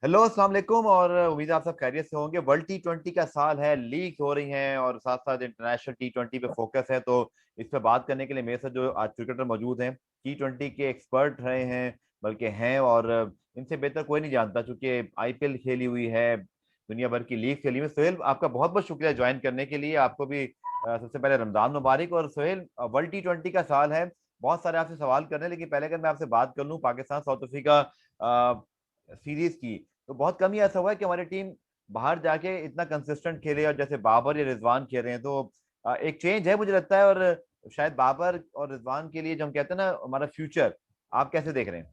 Hello, अस्सलाम वालेकुम। और उम्मीद है आप सब खैरियत से होंगे। वर्ल्ड टी20 का साल है, लीग हो रही हैं और साथ साथ इंटरनेशनल टी20 पे फोकस है। तो इस पे बात करने के लिए मेरे साथ जो आज क्रिकेटर मौजूद हैं, टी20 के एक्सपर्ट रहे हैं, बल्कि हैं, और इनसे बेहतर कोई नहीं जानता, चूंकि आईपीएल खेली हुई है, दुनिया भर की लीग खेली हुई है। सोहेल, आपका बहुत बहुत शुक्रिया ज्वाइन करने के लिए। आपको भी सबसे पहले रमजान मुबारक। और सोहेल, वर्ल्ड टी20 का साल है, बहुत सारे आपसे सवाल करने हैं, लेकिन पहले अगर मैं आपसे बात कर लूँ पाकिस्तान साउथ अफ्रीका सीरीज की, तो बहुत कम ही ऐसा हुआ है कि हमारी टीम बाहर जाके इतना कंसिस्टेंट खेले और जैसे बाबर या रिजवान खेल रहे हैं। तो एक चेंज है मुझे लगता है। और शायद बाबर और रिजवान के लिए जो हम कहते हैं ना, हमारा फ्यूचर, आप कैसे देख रहे हैं?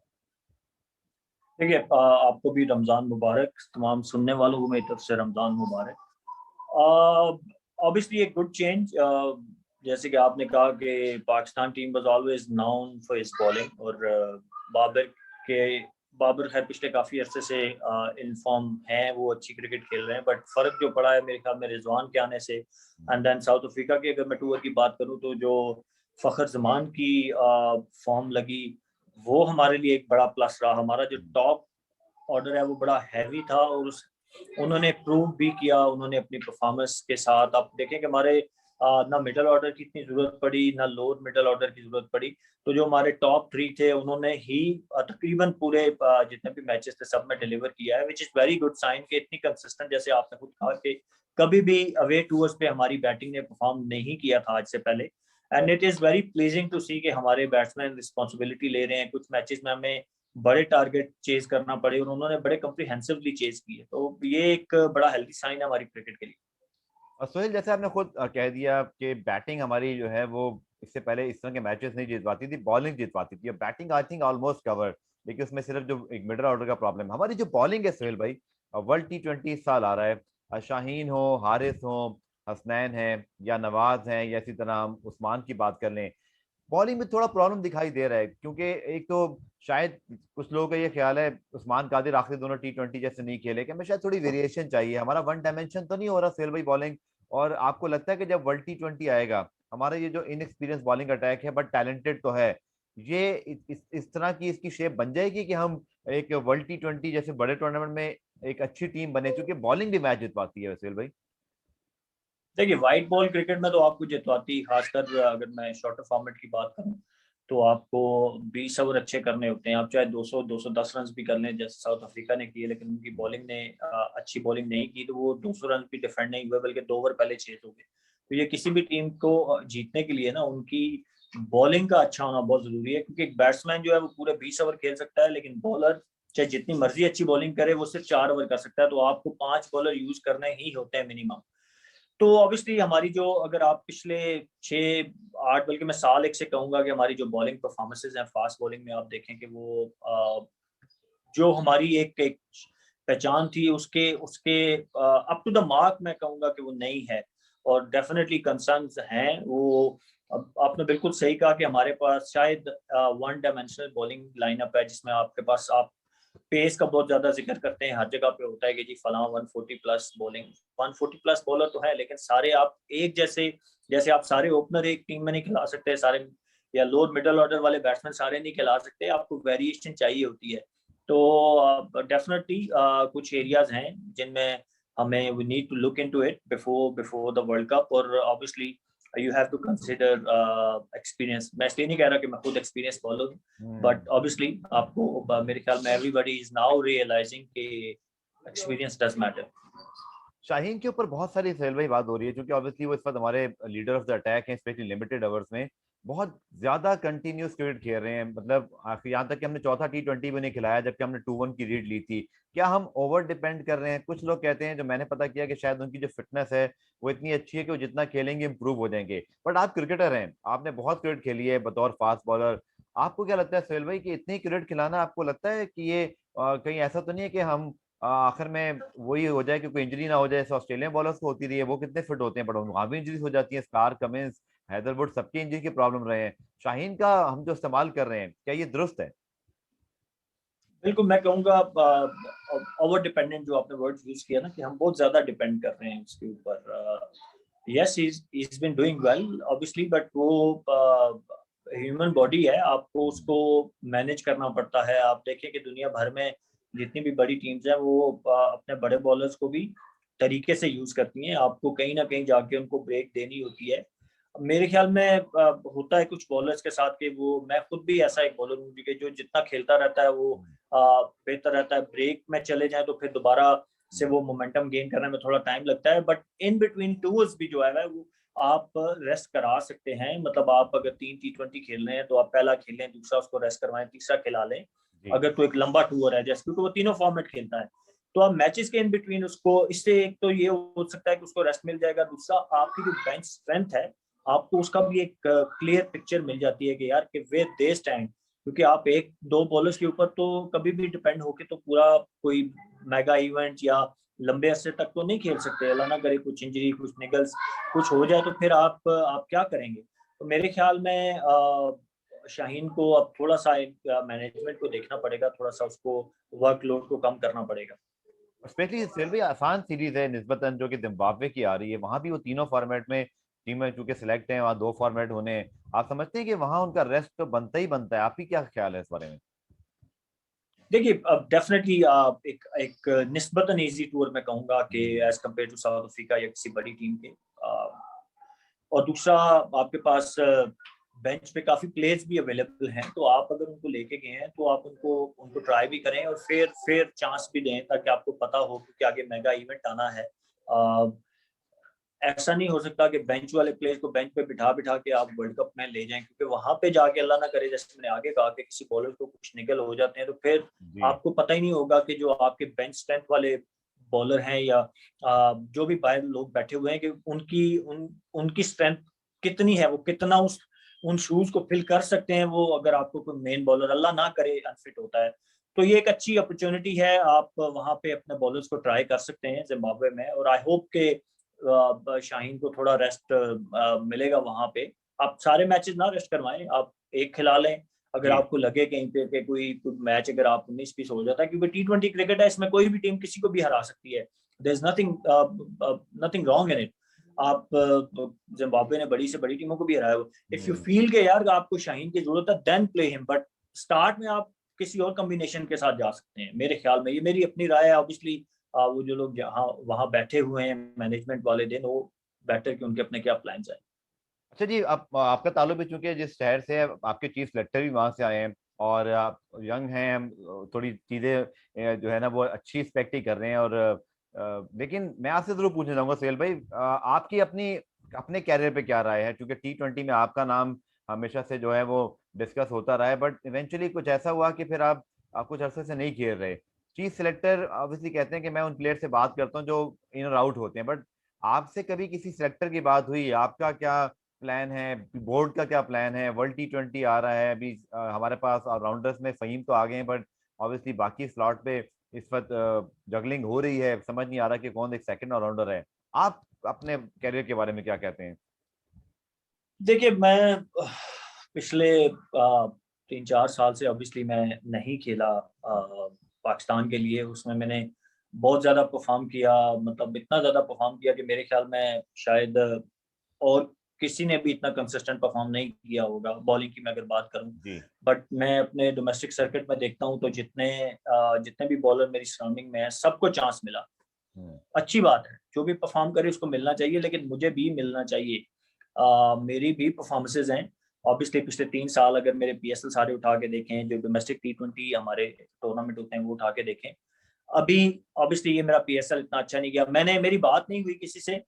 देखिए, आपको भी रमज़ान मुबारक। तमाम सुनने वालों को मेरी तरफ से रमज़ान मुबारक। ऑब्वियसली एक गुड चेंज। जैसे कि आपने कहा कि Pakistan team was always known for his bowling, और बाबर के बाबर खैर पिछले काफ़ी अरसे से इन फॉर्म हैं, वो अच्छी क्रिकेट खेल रहे हैं। बट फ़र्क जो पड़ा है मेरे ख्याल में रिजवान के आने से। एंड देन साउथ अफ्रीका की अगर मैं टूर की बात करूँ, तो जो फ़खर जमान की फॉर्म लगी, वो हमारे लिए एक बड़ा प्लस रहा। हमारा जो टॉप ऑर्डर है वो बड़ा हैवी था, और उन्होंने प्रूव भी किया उन्होंने अपनी परफॉर्मेंस के साथ। आप देखें कि हमारे ना मिडल ऑर्डर की इतनी जरूरत पड़ी, ना लोअर मिडल ऑर्डर की जरूरत पड़ी। तो जो हमारे टॉप थ्री थे उन्होंने ही तकरीबन पूरे जितने भी मैचेस थे सब में डिलीवर किया है, which is very good sign कि इतनी कंसिस्टेंट, जैसे आपने खुद कहा कि कभी भी अवे टूर्स पे हमारी बैटिंग ने परफॉर्म नहीं किया था आज से पहले। And it is very pleasing to see कि हमारे बैट्समैन रिस्पॉन्सिबिलिटी ले रहे हैं। कुछ मैचेस में हमें बड़े टारगेट चेज करना पड़े और उन्होंने बड़े कम्प्रीहेंसिवली चेज किए, तो ये एक बड़ा हेल्दी साइन है हमारी क्रिकेट के लिए। और सोहेल, जैसे आपने खुद कह दिया कि बैटिंग हमारी जो है वो इससे पहले इस तरह के मैचेस नहीं जीत पाती थी, बॉलिंग जीत पाती थी। और batting I think almost covered, लेकिन उसमें सिर्फ जो एक मिडल ऑर्डर का प्रॉब्लम है। हमारी जो बॉलिंग है सोहेल भाई, वर्ल्ड टी20 इस साल आ रहा है, शाहीन हो, हारिस हो, हसनैन है, या नवाज हैं, या इसी तरह हम उस्मान की बात कर लें, बॉलिंग में थोड़ा प्रॉब्लम दिखाई दे रहा है। क्योंकि एक तो शायद कुछ लोगों का ये ख्याल है उस्मान कादिर आखिरी दोनों टी20 जैसे नहीं खेले, कि हमें शायद थोड़ी वेरिएशन चाहिए, हमारा वन डायमेंशन तो नहीं हो रहा सेल भाई बॉलिंग। और आपको लगता है कि जब वर्ल्ड टी20 आएगा, हमारा ये जो इनएक्सपीरियंस बॉलिंग अटैक है बट टैलेंटेड तो है, ये इस तरह की इसकी शेप बन जाएगी कि हम एक वर्ल्ड टी20 जैसे बड़े टूर्नामेंट में एक अच्छी टीम बने, क्योंकि बॉलिंग भी मैच जीत पाती है वैसे भाई। देखिए, व्हाइट बॉल क्रिकेट में तो आपको जितवाती, खासकर अगर मैं शॉर्टर फॉर्मेट की बात करूं, तो आपको 20 ओवर अच्छे करने होते हैं। आप चाहे 200 210 रन भी कर लें जैसे साउथ अफ्रीका ने किए, लेकिन उनकी बॉलिंग ने अच्छी बॉलिंग नहीं की, तो वो 200 रन भी डिफेंड नहीं हुए, बल्कि 2 ओवर पहले चेज हो गए। तो ये किसी भी टीम को जीतने के लिए ना उनकी बॉलिंग का अच्छा होना बहुत जरूरी है, क्योंकि एक बैट्समैन जो है वो पूरे 20 ओवर खेल सकता है, लेकिन बॉलर चाहे जितनी मर्जी अच्छी बॉलिंग करे वो सिर्फ 4 ओवर कर सकता है। तो आपको 5 बॉलर यूज करने ही होते हैं मिनिमम। तो ऑब्वियसली हमारी जो, अगर आप पिछले 6 8, बल्कि मैं साल एक से कहूंगा कि हमारी जो बॉलिंग परफॉर्मेंसेज हैं फास्ट बॉलिंग में, आप देखें कि वो जो हमारी एक पहचान थी उसके उसके अप टू द मार्क मैं कहूंगा कि वो नहीं है। और डेफिनेटली कंसर्न्स हैं वो। अब आपने बिल्कुल सही कहा कि हमारे पास शायद वन डायमेंशनल बॉलिंग लाइनअप है, जिसमें आपके पास आप पेस का बहुत ज्यादा जिक्र करते हैं, हर जगह पे होता है कि जी फलां 140 प्लस बॉलिंग, 140 प्लस बॉलर तो है, लेकिन सारे आप एक जैसे, जैसे आप सारे ओपनर एक टीम में नहीं खिला सकते सारे, या लोअर मिडल ऑर्डर वाले बैट्समैन सारे नहीं खिला सकते, आपको वेरिएशन चाहिए होती है। तो डेफिनेटली कुछ एरियाज हैं जिनमें हमें we need to look into it before before the world cup. और obviously you have to consider experience. मैं इसलिए नहीं कह रहा कि मैं खुद एक्सपीरियंस बॉलर हूँ, बट ऑब्वियसली आपको मेरे ख्याल में एवरीबॉडी इज नाउ रियलाइजिंग कि एक्सपीरियंस डज मैटर। शाहीन के ऊपर बहुत सारी सेल भाई बात हो रही है, क्योंकि ऑब्वियसली वो इस वक्त हमारे लीडर ऑफ द अटैक हैं, स्पेशली लिमिटेड ओवर्स में बहुत ज्यादा कंटिन्यूस क्रिकेट खेल रहे हैं। मतलब आखिर यहाँ तक कि हमने चौथा टी20 भी नहीं खिलाया जबकि हमने 2-1 की लीड ली थी। क्या हम ओवर डिपेंड कर रहे हैं? कुछ लोग कहते हैं, जो मैंने पता किया, कि शायद उनकी जो फिटनेस है वो इतनी अच्छी है कि वो जितना खेलेंगे इंप्रूव हो जाएंगे। बट आप क्रिकेटर हैं, आपने बहुत क्रिकेट खेली है बतौर फास्ट बॉलर। आपको क्या लगता है सोहेल भाई कि इतनी क्रिकेट खिलाना, आपको लगता है कि ये कहीं ऐसा तो नहीं है कि हम आखिर में वही हो जाए कि कोई इंजरी ना हो जाए, जैसे ऑस्ट्रेलियन बॉलर्स को होती रही है? वो कितने फिट होते हैं, बट वहां भी इंजरीज हो जाती है। स्टार, कमिंस, हैदरवुड, सबकी इंजरी की प्रॉब्लम रहे हैं। शाहीन का हम जो इस्तेमाल कर रहे हैं, क्या ये दुरुस्त है? बिल्कुल, मैं कहूँगा ओवर डिपेंडेंट जो आपने वर्ड यूज किया ना, कि हम बहुत ज्यादा डिपेंड कर रहे हैं उसके ऊपर। Yes, is been doing well obviously, but वो ह्यूमन बॉडी है, आपको उसको मैनेज करना पड़ता है। आप देखें कि दुनिया भर में जितनी भी बड़ी टीम्स हैं वो अपने बड़े बॉलर्स को भी तरीके से यूज करती हैं, आपको कहीं ना कहीं जाके उनको ब्रेक देनी होती है। मेरे ख्याल में होता है कुछ बॉलर्स के साथ कि वो, मैं खुद भी ऐसा एक बॉलर हूँ कि जो जितना खेलता रहता है वो बेहतर रहता है। ब्रेक में चले जाए तो फिर दोबारा से वो मोमेंटम गेन करने में थोड़ा टाइम लगता है, बट इन बिटवीन टूर्स भी जो है वो आप रेस्ट करा सकते हैं। मतलब आप अगर 3 T20 खेल रहे हैं तो आप पहला खेल लें, दूसरा उसको रेस्ट करवाएं, तीसरा खिला लें। अगर तो एक लंबा टूर है जैसे, क्योंकि वो तीनों फॉर्मेट खेलता है, तो आप मैचेस के इन बिटवीन उसको, इससे एक तो ये हो सकता है कि उसको रेस्ट मिल जाएगा, दूसरा आपकी जो बेंच स्ट्रेंथ है आपको उसका भी एक क्लियर पिक्चर मिल जाती है कि यार कि वे दे स्टैंड। क्योंकि आप एक दो बॉलर्स के ऊपर तो कभी भी डिपेंड होके तो पूरा कोई मेगा इवेंट या लंबे अरसे तक तो नहीं खेल सकते। अल्लाह ना करे कुछ इंजरी, कुछ निगल्स कुछ हो जाए तो फिर आप क्या करेंगे। तो मेरे ख्याल में शाहीन को अब थोड़ा सा मैनेजमेंट को देखना पड़ेगा, थोड़ा सा उसको वर्कलोड को कम करना पड़ेगा। स्पेशली फिर भी आसान सीरीज है निस्बतन जो कि जिम्बाब्वे की आ रही है, वहां भी वो तीनों फॉर्मेट में टीमें चूंकि सिलेक्ट हैं, वहाँ 2 फॉर्मेट होने हैं। आप समझते हैं कि वहां उनका रेस्ट तो बनता ही बनता है? आपकी क्या ख्याल है इस बारे में? देखिए अब डेफिनेटली एक एक निस्बतन इजी टूर मैं कहूंगा कि as compared to South Africa या किसी बड़ी टीम के। और दूसरा आपके पास बेंच पे काफी प्लेयर्स भी अवेलेबल हैं, तो आप अगर उनको लेके गए हैं तो आप उनको उनको ट्राई भी करें और फिर चांस भी दें, ताकि आपको पता हो कि आगे मेगा इवेंट आना है। ऐसा नहीं हो सकता कि बेंच वाले प्लेयर्स को बेंच पे बिठा बिठा के आप वर्ल्ड कप में ले जाएं, क्योंकि वहां पे जाके अल्लाह ना करे, जैसे मैंने आगे कहा कि किसी बॉलर को कुछ निकल हो जाते हैं तो फिर जी आपको पता ही नहीं होगा कि जो आपके बेंच स्ट्रेंथ वाले बॉलर हैं या जो भी बाहर लोग बैठे हुए हैं कि उनकी स्ट्रेंथ कितनी है, वो कितना उन शूज को फिल कर सकते हैं वो, अगर आपको कोई मेन बॉलर अल्लाह ना करे अनफिट होता है। तो ये एक अच्छी अपॉर्चुनिटी है, आप वहां पे अपने बॉलर्स को ट्राई कर सकते हैं जिम्बाब्वे में, और आई होप के शाहीन को थोड़ा रेस्ट मिलेगा वहां पे। आप सारे मैचेस ना रेस्ट करवाएं, आप एक खिला लें अगर जी आपको लगे कहीं पे कि कोई मैच अगर आप 19-20 हो जाता है, क्योंकि T20 क्रिकेट है, इसमें कोई भी टीम किसी को भी हरा सकती है। There is nothing wrong in it. आप जिम्बाब्वे ने बड़ी से बड़ी टीमों को भी हराया। इफ यू फील के यार आपको शाहीन की जरूरत है then play him, but start में आप किसी और कॉम्बिनेशन के साथ जा सकते हैं मेरे ख्याल में। ये मेरी अपनी राय है, ऑब्वियसली वो जो लोग जहाँ वहां बैठे हुए हैं मैनेजमेंट वाले दिन, वो बेटर कि उनके अपने क्या प्लान्स हैं। अच्छा जी, आप आपका ताल्लुक भी चूंकि जिस शहर से है, आपके चीफ सेलेक्टर भी वहां से आए हैं और आप यंग हैं, थोड़ी चीजें जो है ना वो अच्छी एक्सपेक्ट ही कर रहे हैं। और लेकिन मैं आपसे जरूर पूछना चाहूंगा सोहेल भाई, आपकी अपनी अपने कैरियर पे क्या राय है? क्योंकि T20 में आपका नाम हमेशा से जो है वो डिस्कस होता रहा है, बट इवेंचुअली कुछ ऐसा हुआ कि फिर आप कुछ अरसे से नहीं खेल रहे। चीफ सेलेक्टर ऑब्वियसली कहते हैं कि मैं उन प्लेयर से बात करता हूँ जो इन और आउट होते हैं, बट आपसे कभी किसी सेलेक्टर की बात हुई? आपका क्या प्लान है? बोर्ड का क्या प्लान है? वर्ल्ड T20 आ रहा है अभी, हमारे पास ऑलराउंडर्स में फ़हीम तो आ गए हैं, बट ऑब्वियसली बाकी स्लॉट पे इस वक्त जगलिंग हो रही है, समझ नहीं आ रहा कि कौन एक सेकंड ऑलराउंडर है। आप अपने कैरियर के बारे में क्या कहते हैं? देखिए मैं पिछले 3-4 साल से ऑब्वियसली मैं नहीं खेला पाकिस्तान के लिए। उसमें मैंने बहुत ज्यादा परफॉर्म किया, मतलब इतना ज्यादा परफॉर्म किया कि मेरे ख्याल में शायद और किसी ने भी इतना कंसिस्टेंट परफॉर्म नहीं किया होगा बॉलिंग की मैं अगर बात करूं। जी बट मैं अपने डोमेस्टिक सर्किट में देखता हूं तो जितने भी बॉलर मेरी सराउंडिंग में है सबको चांस मिला। हम्म अच्छी बात है, जो भी परफॉर्म करे उसको मिलना चाहिए, लेकिन मुझे भी मिलना चाहिए। मेरी भी परफॉर्मेंसेज हैं। ऑब्वियसली पिछले 3 साल अगर मेरे PSL सारे उठा के देखें, जो डोमेस्टिक T20 हमारे टूर्नामेंट होते हैं वो उठा के देखें, अभी ऑब्वियसली ये मेरा PSL इतना अच्छा नहीं गया। मेरी बात नहीं हुई किसी से।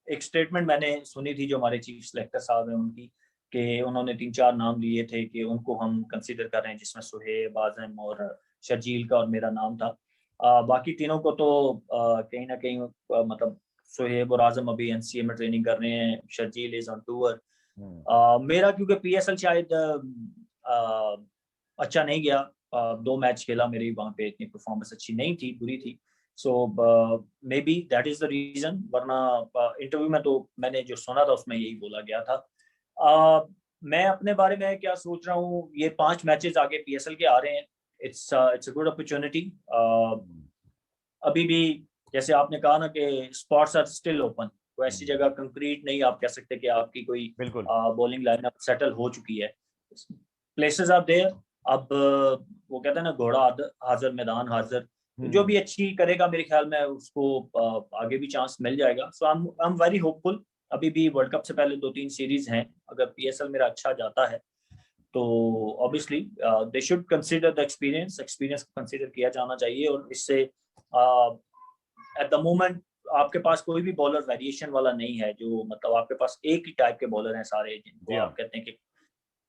एक स्टेटमेंट मैंने सुनी थी जो हमारे चीफ सेलेक्टर साहब हैं उनकी, कि उन्होंने 3-4 नाम लिए थे कि उनको हम कंसीडर कर रहे हैं, जिसमें सुहेब, आजम और शर्जील का और मेरा नाम था। बाकी तीनों को तो कहीं ना कहीं मतलब सुहेब और आजम अभी NCA में ट्रेनिंग कर रहे हैं, शर्जील इज ऑन टूर। हम्म मेरा क्योंकि PSL शायद अच्छा नहीं गया, 2 मैच खेला, मेरी वहां पे इतनी परफॉर्मेंस अच्छी नहीं थी, बुरी थी। So maybe that is the reason, वरना इंटरव्यू में तो मैंने जो सुना था उसमें यही बोला गया था। मैं अपने बारे में क्या सोच रहा हूँ, ये 5 मैचेस आगे PSL के आ रहे हैं। It's a good opportunity. Hmm अभी भी जैसे आपने कहा ना कि स्पॉट्स आर स्टिल ओपन, तो ऐसी हम्म, जगह कंक्रीट नहीं आप कह सकते कि आपकी कोई बिल्कुल। बॉलिंग लाइनअप सेटल हो चुकी है। प्लेसेस आर देयर, अब वो कहते हैं ना, घोड़ा हाजिर मैदान हाजिर, तो जो भी हम्म। अच्छी करेगा मेरे ख्याल में उसको आगे भी चांस मिल जाएगा। सो आई एम वेरी होपफुल। अभी भी वर्ल्ड कप से पहले 2-3 सीरीज हैं, अगर पीएसएल मेरा अच्छा जाता है तो obviously they should consider the experience, experience को कंसीडर किया जाना चाहिए। और इससे एट द मोमेंट आपके पास कोई भी बॉलर वेरिएशन वाला नहीं है, जो मतलब आपके पास एक ही टाइप के बॉलर हैं सारे, जिनको जी आप हाँ। कहते हैं कि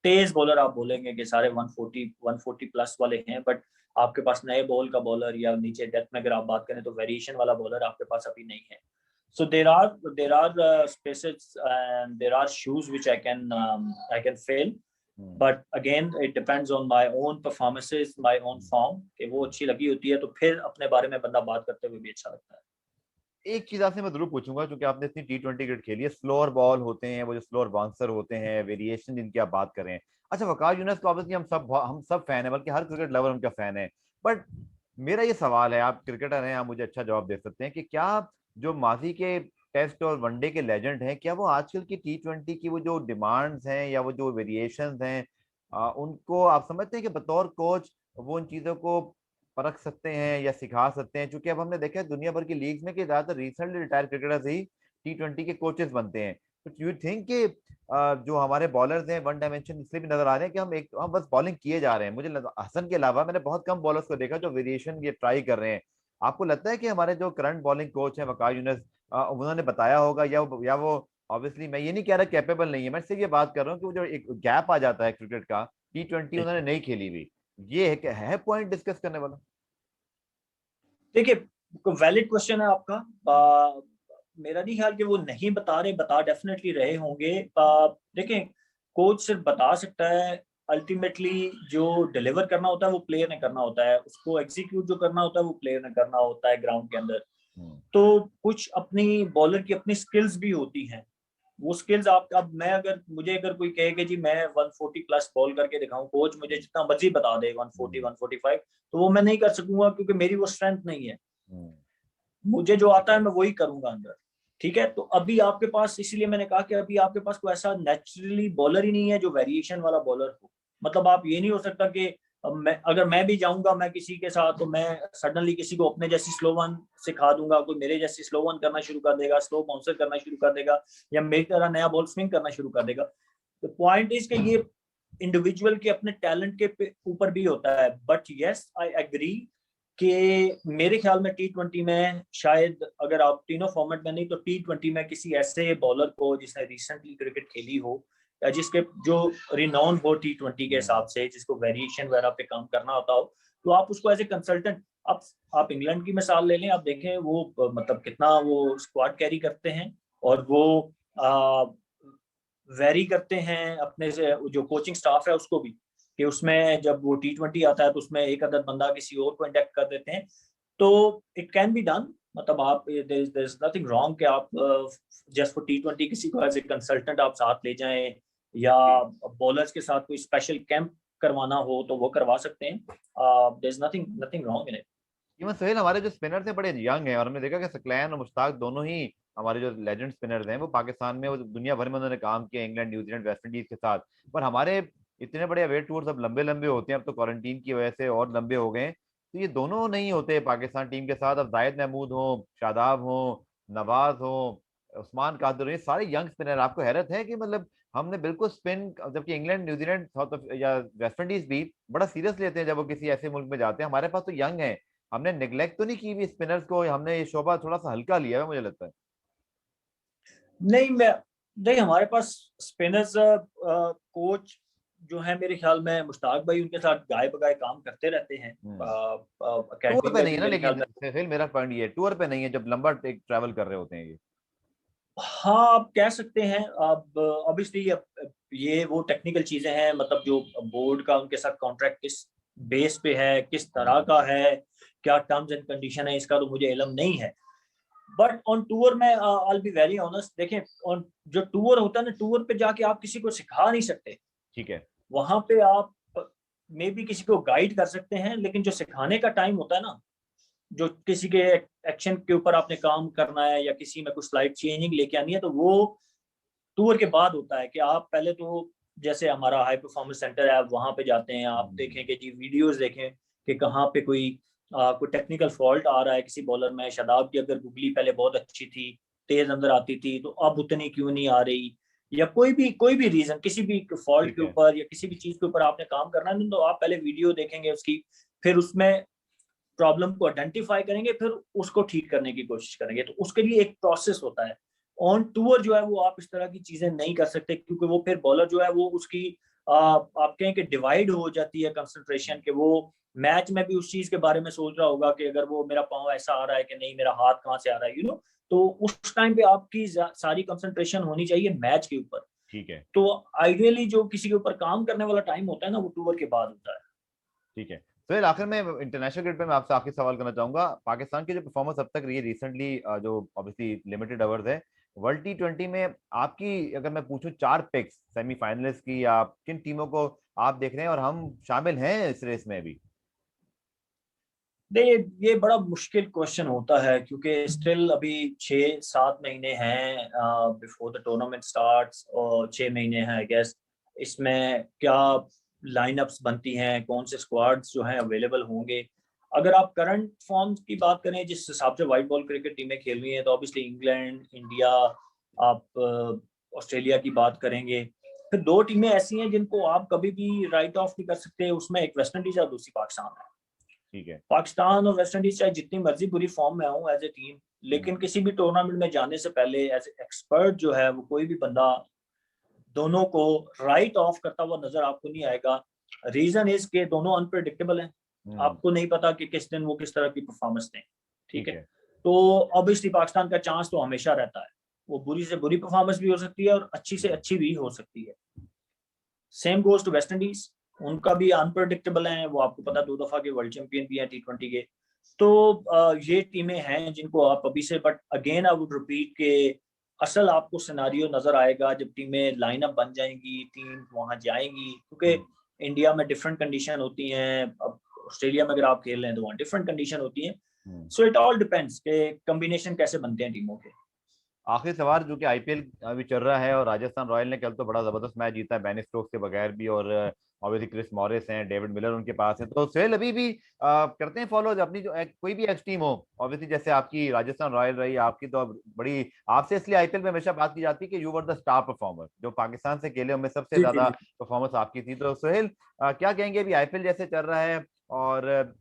तेज बॉलर आप बोलेंगे कि सारे 140 प्लस वाले हैं, बट आपके पास नए बॉल का बॉलर या नीचे डेप्थ में अगर आप बात करें तो वेरिएशन वाला बॉलर आपके पास अभी नहीं है। So there are spaces and there are shoes which I can fill, hmm. but again it depends on my own performances, my own form, कि वो अच्छी लगी होती है तो फिर अपने बारे में बंदा बात करते हुए भी अच्छा लगता है। एक चीज आपसे मैं जरूर पूछूंगा, क्योंकि आपने इतनी T20 क्रिकेट खेली है, स्लोअर बॉल होते हैं, वो जो स्लोअर बाउंसर होते हैं, वेरिएशन जिनकी आप बात कर रहे हैं। अच्छा, वकास यूनिस को ऑब्वियसली हम सब फैन है, बल्कि हर क्रिकेट लवर उनका फैन है। बट मेरा ये सवाल है, आप क्रिकेटर हैं, आप मुझे अच्छा जवाब दे सकते हैं कि क्या जो माजी के टेस्ट और वनडे के लेजेंड हैं, क्या वो आजकल की T20 की वो जो डिमांड्स हैं या वो जो वेरिएशंस हैं, उनको आप समझते हैं कि बतौर कोच वो उन चीजों को परख सकते हैं या सिखा सकते हैं? क्योंकि अब हमने देखा है दुनिया भर की लीग में कि ज्यादातर रिसेंटली रिटायर्ड क्रिकेटर्स ही T20 के कोचेस बनते हैं। तो यू थिंक कि जो हमारे बॉलर्स हैं वन डायमेंशन इसलिए भी नजर आ रहे हैं कि हम बस बॉलिंग किए जा रहे हैं? हसन के अलावा मैंने बहुत कम बॉलर्स को देखा जो वेरिएशन ये ट्राई कर रहे हैं। आपको लगता है कि हमारे जो करंट बॉलिंग कोच हैं वकास यूनिस, उन्होंने बताया होगा, या वो ऑब्वियसली मैं ये नहीं कह रहा कैपेबल नहीं है, मैं सिर्फ ये बात कर रहा हूँ कि वो जो एक गैप आ जाता है क्रिकेट का, T20 उन्होंने नहीं खेली हुई, ये है पॉइंट डिस्कस करने वाला? देखिए, वैलिड क्वेश्चन है आपका। हम्म। मेरा नहीं ख्याल कि वो नहीं बता रहे, बता डेफिनेटली रहे होंगे। देखें, कोच सिर्फ बता सकता है, अल्टीमेटली जो डिलीवर करना होता है वो प्लेयर ने करना होता है, उसको एग्जीक्यूट जो करना होता है वो प्लेयर ने करना होता है ग्राउंड के अंदर। हम्म। तो कुछ अपनी बॉलर की अपनी स्किल्स भी होती हैं, वो स्किल्स आप, अब मैं अगर मुझे अगर कोई कहे कि जी मैं 140 प्लस बॉल करके दिखाऊं, कोच मुझे जितना मर्जी बता दे 140 हम्म। 145, तो वो मैं नहीं कर सकूंगा क्योंकि मेरी वो स्ट्रेंथ नहीं है। हम्म। मुझे जो ठीक आता है है। मैं वही करूंगा अंदर। ठीक है, तो अभी आपके पास, इसीलिए मैंने कहा कि अभी आपके पास कोई ऐसा नेचुरली बॉलर ही नहीं है जो वेरिएशन वाला बॉलर हो। मतलब आप ये नहीं हो सकता कि अगर मैं भी जाऊंगा मैं किसी के साथ, तो मैं सडनली किसी को अपने जैसी स्लो वन सिखा दूंगा, कोई मेरे जैसी स्लो वन करना शुरू कर देगा, स्लो बाउंसर करना शुरू कर देगा, या मेरी तरह नया बॉल स्विंग करना शुरू कर देगा। तो पॉइंट इज कि ये इंडिविजुअल के अपने टैलेंट के ऊपर भी होता है। बट यस, आई एग्री कि मेरे ख्याल में T20 में शायद, अगर आप तीनों फॉर्मेट में नहीं तो T20 में किसी ऐसे बॉलर को जिसने रिसेंटली क्रिकेट खेली हो, या जिसके जो रिनॉन हो T20 के हम्म। हिसाब से, जिसको वेरिएशन वगैरह पे काम करना होता हो, तो आप उसको एज ए कंसल्टेंट, आप इंग्लैंड की मिसाल ले लें, आप देखें वो मतलब कितना वो स्क्वाड कैरी करते हैं, और वो वेरी करते हैं अपने से जो कोचिंग स्टाफ है उसको भी, कि उसमें जब वो T20 आता है तो उसमें एक अदर बंदा किसी और को इंडेक्ट कर देते हैं। तो इट कैन बी डन। मतलब आप, देयर इज नथिंग रॉन्ग कि आप जस्ट फॉर T20 किसी को एज ए कंसल्टेंट आप साथ ले जाएं, या जी। बॉलर्स के साथ कोई स्पेशल कैंप करवाना हो तो वो करवा सकते हैं। There is nothing nothing wrong in it. Even Sohail, हमारे जो स्पिनर्स हैं बड़े यंग हैं, और हमने देखा कि सकलैन और मुश्ताक दोनों ही हमारे जो लेजेंड स्पिनर्स हैं वो पाकिस्तान में, वो दुनिया भर में उन्होंने काम किया, इंग्लैंड, न्यूजीलैंड, वेस्ट इंडीज के साथ। पर हमारे इतने बड़े अवे टूर्स अब लंबे लंबे होते हैं, अब तो क्वारंटीन की वजह से और लंबे हो गए हैं। तो ये दोनों नहीं होते पाकिस्तान टीम के साथ। अब जाहिद महमूद हो, शादाब हो, नवाज हो, उस्मान कादर हो, ये सारे यंग स्पिनर। आपको हैरत है कि मतलब हमने बिल्कुल स्पिन, जबकि इंग्लैंड, न्यूजीलैंड, या वेस्ट इंडीज भी बड़ा सीरियस लेते हैं जब वो किसी ऐसे मुल्क में जाते हैं। हमारे पास तो यंग है, हमने निगलेक्ट तो नहीं की भी स्पिनर्स को, हमने ये शोबा थोड़ा सा हल्का लिया है मुझे लगता है। नहीं, मैं, देखिए हमारे पास स्पिनर्स कोच जो है, मेरे ख्याल में मुश्ताक भाई उनके साथ गाय बगाए काम करते रहते हैं टूर अकेडमी पे में नहीं भी है ना, मेरे ख्याल लेकिन में। फिर मेरा पॉइंट ये है, टूर पे नहीं है जब लंबा एक ट्रैवल कर रहे होते हैं ये। हाँ, आप कह सकते हैं। अब ऑब्वियसली ये वो टेक्निकल चीजें हैं, मतलब जो बोर्ड का उनके साथ कॉन्ट्रैक्ट किस बेस पे है, किस तरह का है, क्या टर्म्स एंड कंडीशन है, इसका तो मुझे इल्म नहीं है। बट ऑन टूर में I will be very honest, देखें ऑन जो टूर होता है ना, टूर पे जाके आप किसी को सिखा नहीं सकते। ठीक है। वहां पे आप मे बी किसी को गाइड कर सकते हैं, लेकिन जो सिखाने का टाइम होता है ना, जो किसी के एक्शन के ऊपर आपने काम करना है या किसी में कुछ स्लाइड चेंजिंग लेके आनी है, तो वो टूर के बाद होता है। कि आप पहले तो जैसे हमारा हाई परफॉर्मेंस सेंटर है, आप वहाँ पे जाते हैं, आप देखें कि जी वीडियोस देखें कि कहाँ पे कोई टेक्निकल फॉल्ट आ रहा है किसी बॉलर में। शादाब की अगर गुगली पहले बहुत अच्छी थी, तेज अंदर आती थी, तो अब उतनी क्यों नहीं आ रही, या कोई भी रीजन, किसी भी फॉल्ट ठीक के है। ऊपर या किसी भी चीज के ऊपर आपने काम करना है, तो आप पहले वीडियो देखेंगे उसकी, फिर उसमें प्रॉब्लम को आइडेंटिफाई करेंगे, फिर उसको ठीक करने की कोशिश करेंगे। तो उसके लिए एक प्रोसेस होता है। ऑन टूर जो है वो आप इस तरह की चीजें नहीं कर सकते, क्योंकि वो फिर बॉलर जो है वो उसकी आप कहें कि डिवाइड हो जाती है कंसंट्रेशन, के वो मैच में भी उस चीज के बारे में सोच रहा होगा कि अगर वो मेरा पाँव ऐसा आ रहा है कि नहीं, मेरा हाथ कहाँ से आ रहा है, तो उस टाइम पे आपकी सारी कंसंट्रेशन होनी चाहिए मैच के ऊपर। ठीक है। तो आइडियली जो किसी के ऊपर काम करने वाला टाइम होता है ना, वो टूर के बाद होता है। ठीक है। तो आखिर में इंटरनेशनल क्रिकेट में मैं आपसे आखिरी सवाल करना चाहूंगा, पाकिस्तान की जो परफॉर्मेंस अब तक रही है रिसेंटली, जो ऑब्वियसली लिमिटेड ओवर्स है, वर्ल्ड T20 में आपकी अगर मैं पूछूं 4 पिक्स सेमीफाइनलिस्ट की, आप किन टीमों को आप देख रहे हैं और हम शामिल हैं इस रेस में अभी? नहीं, ये बड़ा मुश्किल क्वेश्चन होता है, क्योंकि स्टिल अभी 6-7 महीने हैं बिफोर द टूर्नामेंट स्टार्ट्स, और 6 महीने हैं आई गेस। इसमें क्या लाइनअप्स बनती हैं, कौन से स्क्वाड्स जो हैं अवेलेबल होंगे। अगर आप करंट फॉर्म की बात करें, जिस हिसाब से वाइट बॉल क्रिकेट टीमें खेल रही हैं, तो ऑब्वियसली इंग्लैंड, इंडिया, आप ऑस्ट्रेलिया की बात करेंगे। फिर 2 टीमें ऐसी हैं जिनको आप कभी भी राइट ऑफ नहीं कर सकते, उसमें एक वेस्ट इंडीज और दूसरी पाकिस्तान है। ठीक है। पाकिस्तान और वेस्ट इंडीज चाहे जितनी मर्जी बुरी फॉर्म में आऊं एज ए टीम, लेकिन हम्म। किसी भी टूर्नामेंट में जाने से पहले एज ए एक्सपर्ट जो है वो कोई भी बंदा दोनों को राइट ऑफ करता हुआ नजर आपको नहीं आएगा। रीजन इज के दोनों अनप्रेडिक्टेबल हैं। हम्म। आपको नहीं पता कि किस दिन वो किस तरह की परफॉर्मेंस दें। ठीक ठीक है। है। तो ऑब्वियसली पाकिस्तान का चांस तो हमेशा रहता है, वो बुरी से बुरी परफॉर्मेंस भी हो सकती है और अच्छी से अच्छी भी हो सकती है। Same goes to West Indies, उनका भी अनप्रडिक्टेबल है, वो आपको पता 2 दफा के वर्ल्ड चैंपियन भी हैं T20 के। तो ये टीमें हैं जिनको आप अभी से, but again I would repeat के असल आपको सिनारियो नजर आएगा जब टीमें लाइनअप बन जाएंगी, टीम वहां जाएंगी, क्योंकि हम्म। इंडिया में डिफरेंट कंडीशन होती हैं, अब ऑस्ट्रेलिया में अगर आप खेल रहे हैं तो वहाँ डिफरेंट कंडीशन होती है। हम्म। सो इट ऑल डिपेंड्स के कम्बिनेशन कैसे बनते हैं टीमों के। आखिरी सवाल, जो कि आईपीएल अभी चल रहा है और राजस्थान रॉयल ने कल तो बड़ा जबरदस्त मैच जीता है बेन स्टोक्स के बगैर भी, और ऑब्वियसली क्रिस मॉरिस हैं, डेविड मिलर उनके पास है, तो सुहेल अभी भी करते हैं फॉलो अपनी जो कोई भी एक्स टीम हो, ऑब्वियसली जैसे आपकी राजस्थान रॉयल रही, आपकी तो अब बड़ी, आपसे इसलिए आईपीएल में हमेशा बात की जाती है कि you were the star performer, जो पाकिस्तान से खेले उनमें सबसे जी जी ज्यादा जी। परफॉर्मेंस आपकी थी। तो सुहेल, क्या कहेंगे अभी आईपीएल जैसे चल रहा है, और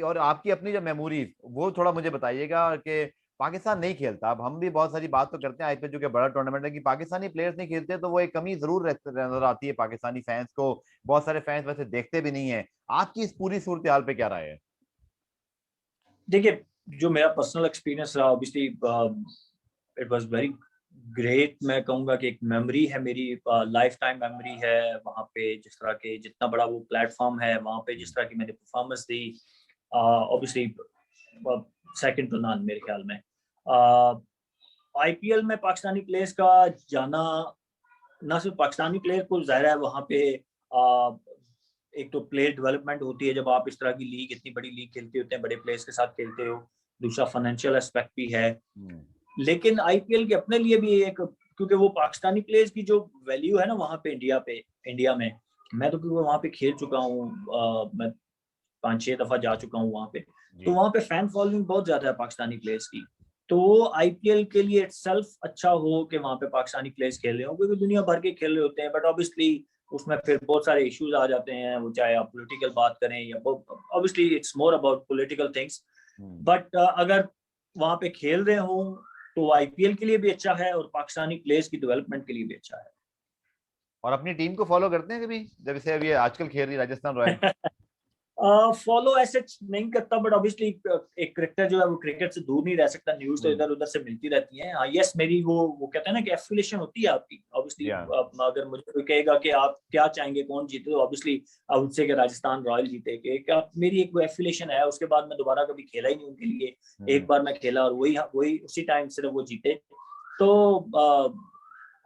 और आपकी अपनी जो मेमोरीज वो थोड़ा मुझे बताइएगा कि पाकिस्तान नहीं खेलता, अब हम भी बहुत सारी बात तो करते हैं आईपीएल जो कि बड़ा टूर्नामेंट है कि पाकिस्तानी प्लेयर्स नहीं खेलते, तो वो एक कमी जरूर नजर आती है पाकिस्तानी फैंस को, बहुत सारे फैंस वैसे देखते भी नहीं है। आपकी इस पूरी सूरत हाल पे क्या राय है? देखिए, जो मेरा पर्सनल एक्सपीरियंस रहा, obviously it was very great. मैं कहूँगा कि एक मेमोरी है मेरी, लाइफ टाइम मेमोरी है। वहाँ पे जिस तरह के, जितना बड़ा वो प्लेटफॉर्म है, वहाँ पे जिस तरह की मैंने परफॉर्मेंस दी, ऑब्वियसली सेकंड टू नन मेरे ख्याल में। आईपीएल में पाकिस्तानी प्लेयर्स का जाना, ना सिर्फ पाकिस्तानी प्लेयर को, जाहिर है वहाँ पे एक तो प्लेयर डेवलपमेंट होती है जब आप इस तरह की लीग, इतनी बड़ी लीग खेलते होते हैं, बड़े प्लेयर्स के साथ खेलते हो। दूसरा फाइनेंशियल एस्पेक्ट भी है। हम्म। लेकिन आईपीएल के अपने लिए भी एक, क्योंकि वो पाकिस्तानी प्लेयर्स की जो वैल्यू है ना वहाँ पे, इंडिया में, मैं तो क्योंकि वहाँ पे खेल चुका हूँ, मैं 5-6 दफा जा चुका हूँ वहाँ पे। तो जी। वहाँ पे फैन फॉलोइंग बहुत ज्यादा है पाकिस्तानी प्लेयर्स की। तो आईपीएल के लिए इटसेल्फ अच्छा हो कि वहाँ पे पाकिस्तानी प्लेयर्स खेल रहे हो, क्योंकि दुनिया भर के खेल रहे होते हैं, बट ऑब्वियसली उसमें फिर बहुत सारे इश्यूज आ जाते हैं, वो चाहे आप पॉलिटिकल बात करें या, obviously it's more about political things. Hmm. But अगर वहाँ पे खेल रहे हो तो आईपीएल के लिए भी अच्छा है और पाकिस्तानी प्लेयर्स की डेवलपमेंट के लिए भी अच्छा और अपनी टीम को फॉलो करते हैं कभी, जब से अभी आजकल खेल रही राजस्थान रॉयल? है। फॉलो ऐसे नहीं करता, बट ऑब्वियसली एक क्रिकेटर जो है वो क्रिकेट से दूर नहीं रह सकता, न्यूज तो हम्म। इधर उधर से मिलती रहती है। हाँ यस, मेरी वो कहते हैं ना कि एफिलिएशन होती है आपकी, ऑब्वियसली। या। अगर मुझे कोई कहेगा कि आप क्या चाहेंगे कौन जीते, तो ऑब्वियसली आई वुड से कि राजस्थान रॉयल जीते, कि मेरी एक वो एफिलिएशन है। उसके बाद मैं दोबारा कभी खेला ही नहीं उनके लिए, एक बार मैं खेला और वही वही उसी टाइम सिर्फ वो जीते। तो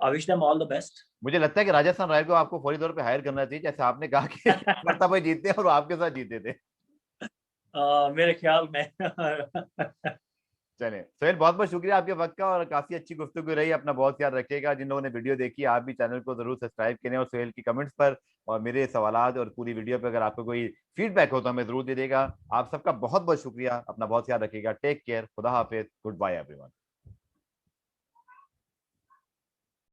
I wish them all the best. मुझे लगता है कि राजस्थान रॉयल को आपको फौरी तौर पे हायर करना चाहिए, जैसे आपने कहा कि प्रताप भाई जीते हैं और वो आपके साथ जीते थे। मेरे ख्याल में चले, सोहेल बहुत बहुत शुक्रिया आपके वक्त का, और काफी अच्छी गुफ्तगू रही। अपना बहुत ख्याल रखिएगा। जिन लोगों ने वीडियो देखी, आप भी चैनल को जरूर सब्सक्राइब करें, और सोहेल की कमेंट्स पर और मेरे सवालात और पूरी वीडियो पे अगर आपको कोई फीडबैक हो तो हमें जरूर दीजिएगा। आप सबका बहुत बहुत शुक्रिया। अपना बहुत ख्याल रखिएगा। Take care. खुदा हाफिज। Good bye everyone.